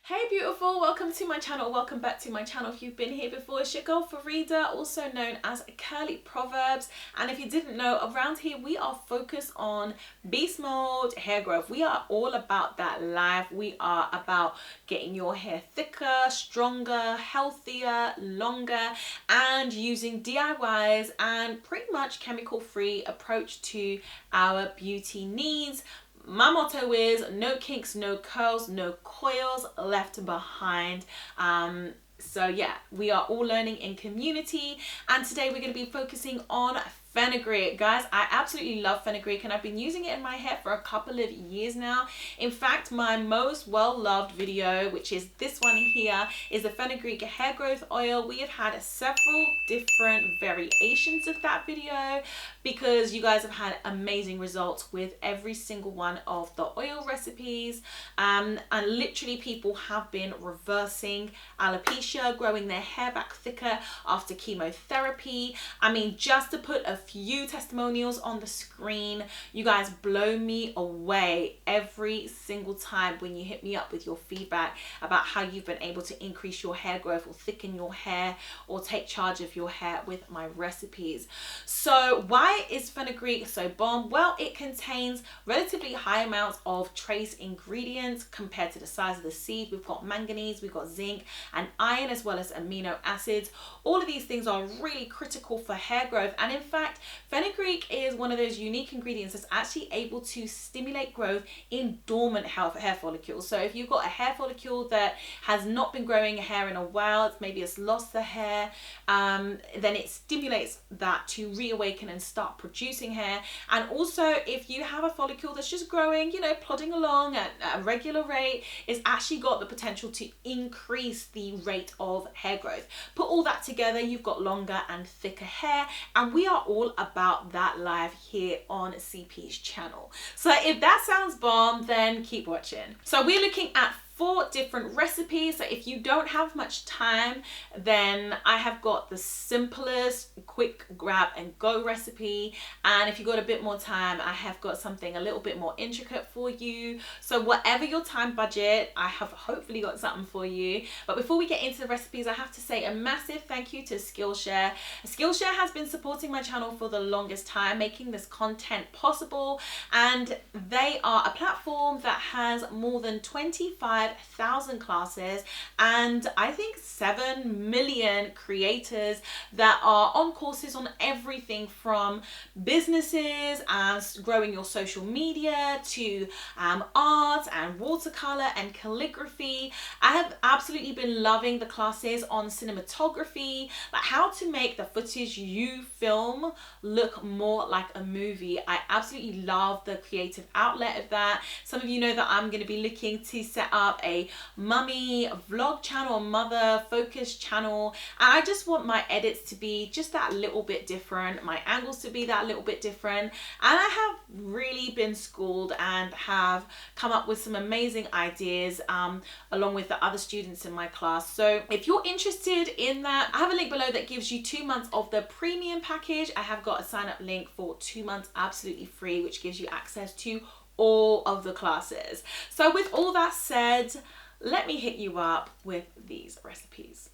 Hey beautiful, welcome to my channel, welcome back to my channel. If you've been here before, it's your girl Farida, also known as Curly Proverbs. And if you didn't know, around here we are focused on beast mode hair growth. We are all about that life. We are about getting your hair thicker, stronger, healthier, longer, and using DIYs and pretty much chemical free approach to our beauty needs. My motto is no kinks, no curls, no coils left behind. So yeah, we are all learning in community, and today we're going to be focusing on Fenugreek. Guys, I absolutely love Fenugreek and I've been using it in my hair for a couple of years now. In fact, my most well-loved video, which is this one here, is the Fenugreek hair growth oil. We have had several different variations of that video because you guys have had amazing results with every single one of the oil recipes, and literally people have been reversing alopecia, growing their hair back thicker after chemotherapy. I mean, just to put a few testimonials on the screen, you guys blow me away every single time when you hit me up with your feedback about how you've been able to increase your hair growth or thicken your hair or take charge of your hair with my recipes. So why is Fenugreek so bomb? Well, it contains relatively high amounts of trace ingredients compared to the size of the seed. We've got manganese, we've got zinc and iron, as well as amino acids. All of these things are really critical for hair growth, and in fact Fenugreek is one of those unique ingredients that's actually able to stimulate growth in dormant hair follicles. So if you've got a hair follicle that has not been growing hair in a while, maybe it's lost the hair, then it stimulates that to reawaken and start producing hair. And also if you have a follicle that's just growing, you know, plodding along at a regular rate, it's actually got the potential to increase the rate of hair growth. Put all that together, you've got longer and thicker hair, and we are all about that live here on CP's channel. So if that sounds bomb, then keep watching. So we're looking at 4 different recipes. So if you don't have much time, then I have got the simplest quick grab and go recipe, and if you got a bit more time, I have got something a little bit more intricate for you. So whatever your time budget, I have hopefully got something for you. But before we get into the recipes, I have to say a massive thank you to Skillshare. Skillshare has been supporting my channel for the longest time, making this content possible, and they are a platform that has more than 25,000 classes and I think 7 million creators that are on courses on everything from businesses and growing your social media to art and watercolor and calligraphy. I have absolutely been loving the classes on cinematography, like how to make the footage you film look more like a movie. I absolutely love the creative outlet of that. Some of you know that I'm going to be looking to set up a mummy vlog channel, mother focused channel, and I just want my edits to be just that little bit different, my angles to be that little bit different, and I have really been schooled and have come up with some amazing ideas along with the other students in my class. So if you're interested in that, I have a link below that gives you 2 months of the premium package. I have got a sign up link for 2 months absolutely free, which gives you access to all of the classes. So with all that said, let me hit you up with these recipes.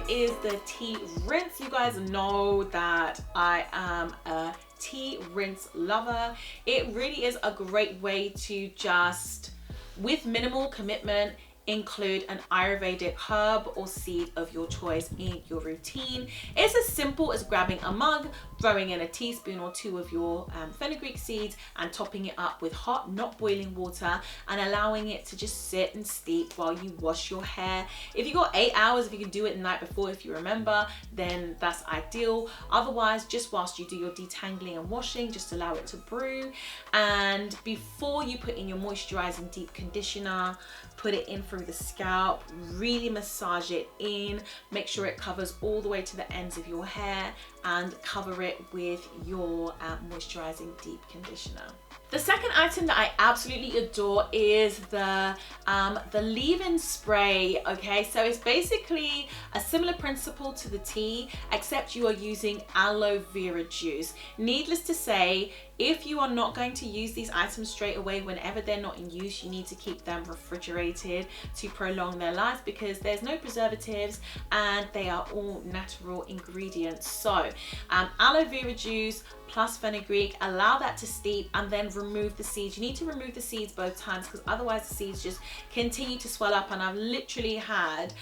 Is the tea rinse. You guys know that I am a tea rinse lover. It really is a great way to just, with minimal commitment, include an Ayurvedic herb or seed of your choice in your routine. It's as simple as grabbing a mug, throwing in a teaspoon or 2 of your fenugreek seeds and topping it up with hot, not boiling water and allowing it to just sit and steep while you wash your hair. If you got 8 hours, if you can do it the night before, if you remember, then that's ideal. Otherwise, just whilst you do your detangling and washing, just allow it to brew. And before you put in your moisturizing deep conditioner, put it in through the scalp, really massage it in, make sure it covers all the way to the ends of your hair, and cover it with your moisturizing deep conditioner. The second item that I absolutely adore is the leave-in spray, okay? So it's basically a similar principle to the tea, except you are using aloe vera juice. Needless to say, if you are not going to use these items straight away, whenever they're not in use, you need to keep them refrigerated to prolong their life, because there's no preservatives and they are all natural ingredients. So aloe vera juice plus fenugreek, allow that to steep and then remove the seeds. You need to remove the seeds both times, because otherwise the seeds just continue to swell up. And I've literally had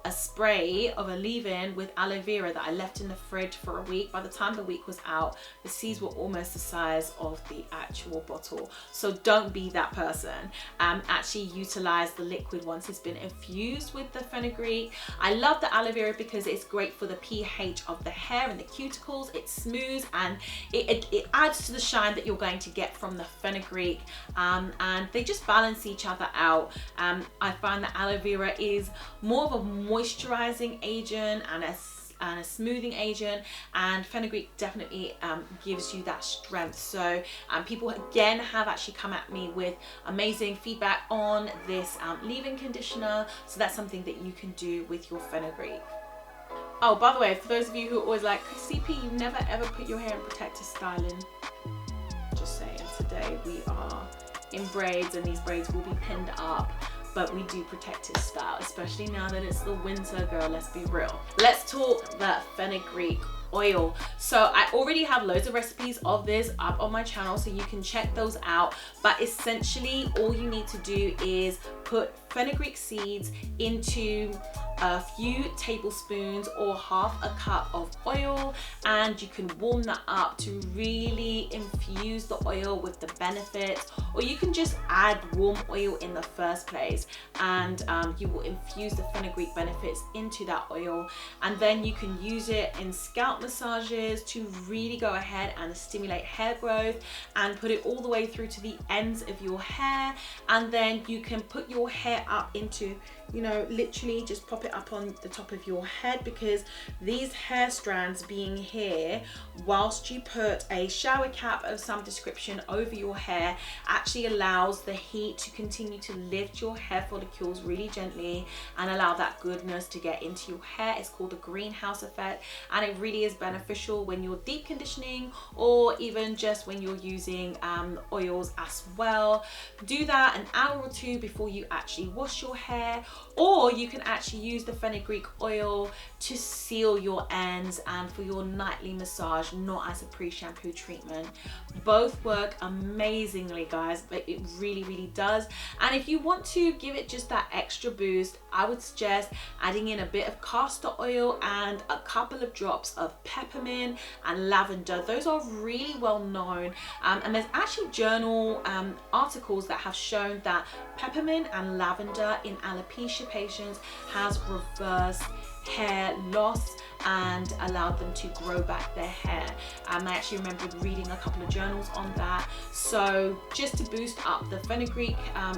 a spray of a leave-in with aloe vera that I left in the fridge for a week. By the time the week was out, the seeds were almost the size of the actual bottle. So don't be that person. Actually utilize the liquid once it's been infused with the fenugreek. I love the aloe vera because it's great for the pH of the hair and the cuticles. It's smooth and it adds to the shine that you're going to get from the fenugreek, and they just balance each other out. I find that aloe vera is more of a moisturizing agent and a smoothing agent, and fenugreek definitely gives you that strength. So people again have actually come at me with amazing feedback on this leave-in conditioner, so that's something that you can do with your fenugreek. Oh, by the way, for those of you who are always like, CP, you never ever put your hair in protective styling, just saying, today we are in braids and these braids will be pinned up, but we do protective style, especially now that it's the winter, girl, let's be real. Let's talk the fenugreek oil. So I already have loads of recipes of this up on my channel, so you can check those out. But essentially all you need to do is put fenugreek seeds into a few tablespoons or half a cup of oil, and you can warm that up to really infuse the oil with the benefits, or you can just add warm oil in the first place, and you will infuse the fenugreek benefits into that oil, and then you can use it in scalp massages to really go ahead and stimulate hair growth and put it all the way through to the ends of your hair. And then you can put your hair up into, you know, literally just pop it up on the top of your head, because these hair strands being here, whilst you put a shower cap of some description over your hair, actually allows the heat to continue to lift your hair follicles really gently and allow that goodness to get into your hair. It's called a greenhouse effect, and it really is beneficial when you're deep conditioning, or even just when you're using oils as well. Do that an hour or two before you actually wash your hair, or you can actually use the fenugreek oil to seal your ends and for your nightly massage, not as a pre-shampoo treatment. Both work amazingly, guys, but it really does. And if you want to give it just that extra boost, I would suggest adding in a bit of castor oil and a couple of drops of peppermint and lavender. Those are really well known, and there's actually journal articles that have shown that peppermint and lavender in alopecia patients has reversed hair loss and allowed them to grow back their hair. I actually remember reading a couple of journals on that. So just to boost up the fenugreek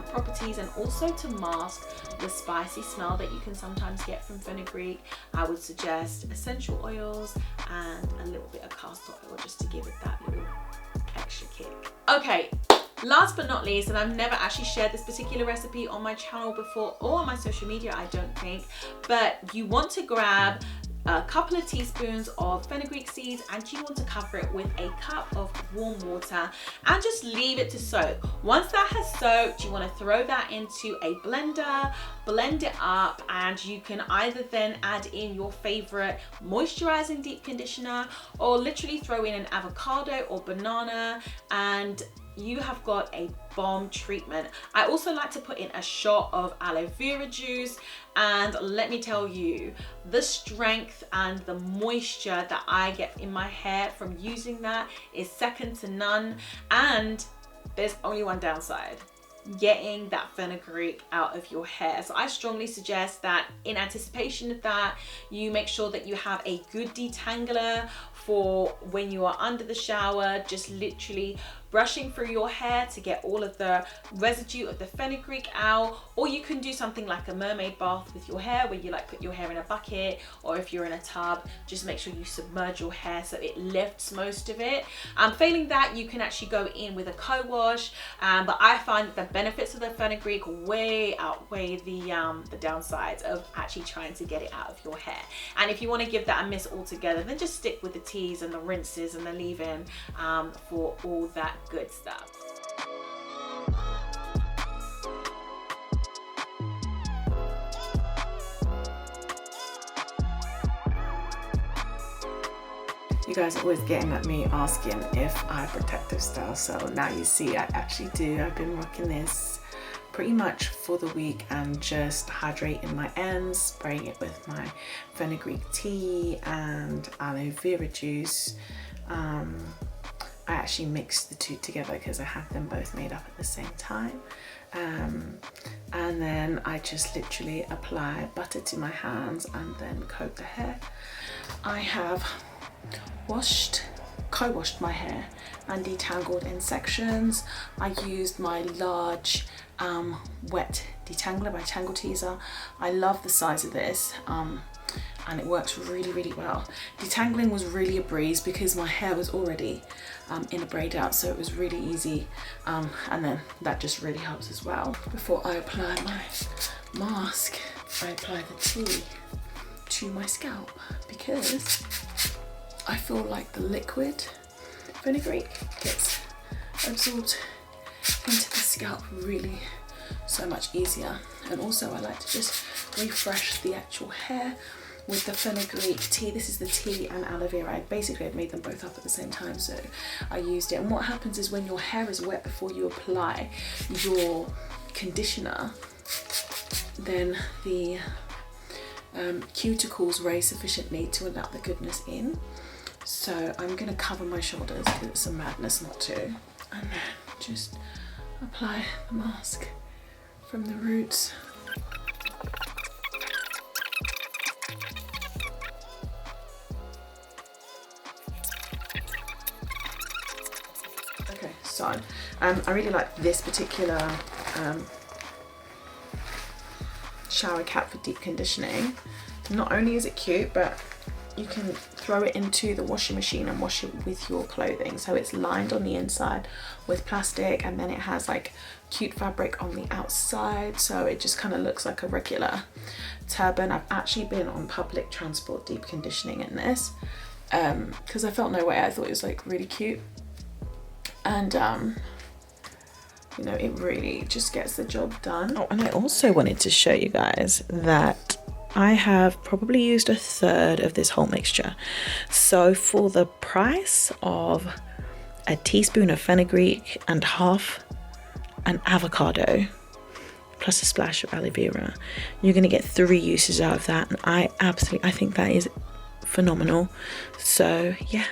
properties, and also to mask the spicy smell that you can sometimes get from fenugreek, I would suggest essential oils and a little bit of castor oil, just to give it that little extra kick. Okay, last but not least, and I've never actually shared this particular recipe on my channel before or on my social media, I don't think, but you want to grab a couple of teaspoons of fenugreek seeds, and you want to cover it with a cup of warm water and just leave it to soak. Once that has soaked, you want to throw that into a blender, blend it up, and you can either then add in your favorite moisturizing deep conditioner, or literally throw in an avocado or banana, and you have got a bomb treatment. I also like to put in a shot of aloe vera juice, and let me tell you, the strength and the moisture that I get in my hair from using that is second to none. And there's only one downside: getting that fenugreek out of your hair. So I strongly suggest that in anticipation of that, you make sure that you have a good detangler for when you are under the shower, just literally brushing through your hair to get all of the residue of the fenugreek out. Or you can do something like a mermaid bath with your hair, where you like put your hair in a bucket, or if you're in a tub, just make sure you submerge your hair so it lifts most of it. Failing that, you can actually go in with a co-wash, but I find that the benefits of the fenugreek way outweigh the downsides of actually trying to get it out of your hair. And if you want to give that a miss altogether, then just stick with the teas and the rinses and the leave-in for all that good stuff. You guys are always getting at me asking if I protective style, so now you see I actually do. I've been rocking this pretty much for the week and just hydrating my ends, spraying it with my fenugreek tea and aloe vera juice. I actually mixed the two together because I have them both made up at the same time. And then I just literally apply butter to my hands and then coat the hair. I have co-washed my hair and detangled in sections. I used my large wet detangler by Tangle Teaser. I love the size of this. And it works really well. Detangling was really a breeze because my hair was already in a braid out, so it was really easy, and then that just really helps as well. Before I apply my mask, I apply the tea to my scalp because I feel like the liquid fenugreek gets absorbed into the scalp really so much easier. And also I like to just refresh the actual hair with the fenugreek tea. This is the tea and aloe vera. I'd made them both up at the same time, so I used it. And what happens is when your hair is wet before you apply your conditioner, then the cuticles raise sufficiently to allow the goodness in. So I'm gonna cover my shoulders because it's a madness not to, and then just apply the mask from the roots. Okay, so I really like this particular shower cap for deep conditioning. Not only is it cute, but you can throw it into the washing machine and wash it with your clothing. So it's lined on the inside with plastic, and then it has like cute fabric on the outside, so it just kind of looks like a regular turban. I've actually been on public transport deep conditioning in this because I felt no way. I thought it was like really cute, and you know, it really just gets the job done. Oh, and I also wanted to show you guys that I have probably used 1/3 of this whole mixture. So for the price of a teaspoon of fenugreek and half an avocado plus a splash of aloe vera, you're going to get 3 uses out of that, and I think that is phenomenal. So yeah.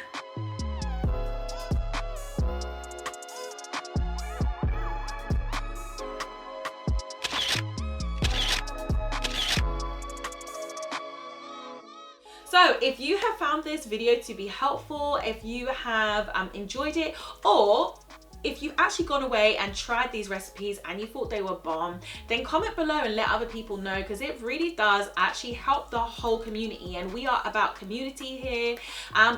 So if you have found this video to be helpful, if you have enjoyed it, or if you've actually gone away and tried these recipes and you thought they were bomb, then comment below and let other people know, because it really does actually help the whole community, and we are about community here.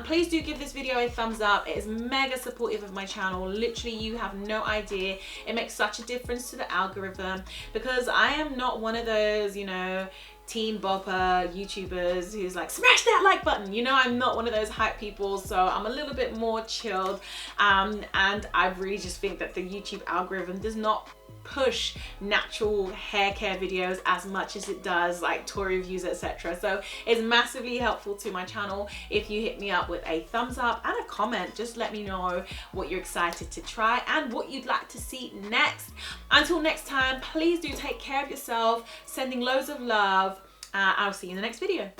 Please do give this video a thumbs up. It is mega supportive of my channel. Literally, you have no idea. It makes such a difference to the algorithm, because I am not one of those, you know, teen bopper YouTubers who's like, smash that like button. You know, I'm not one of those hype people, so I'm a little bit more chilled, and I really just think that the YouTube algorithm does not push natural hair care videos as much as it does like toy reviews, etc. So it's massively helpful to my channel if you hit me up with a thumbs up and a comment. Just let me know what you're excited to try and what you'd like to see next. Until next time, please do take care of yourself. Sending loads of love. I'll see you in the next video.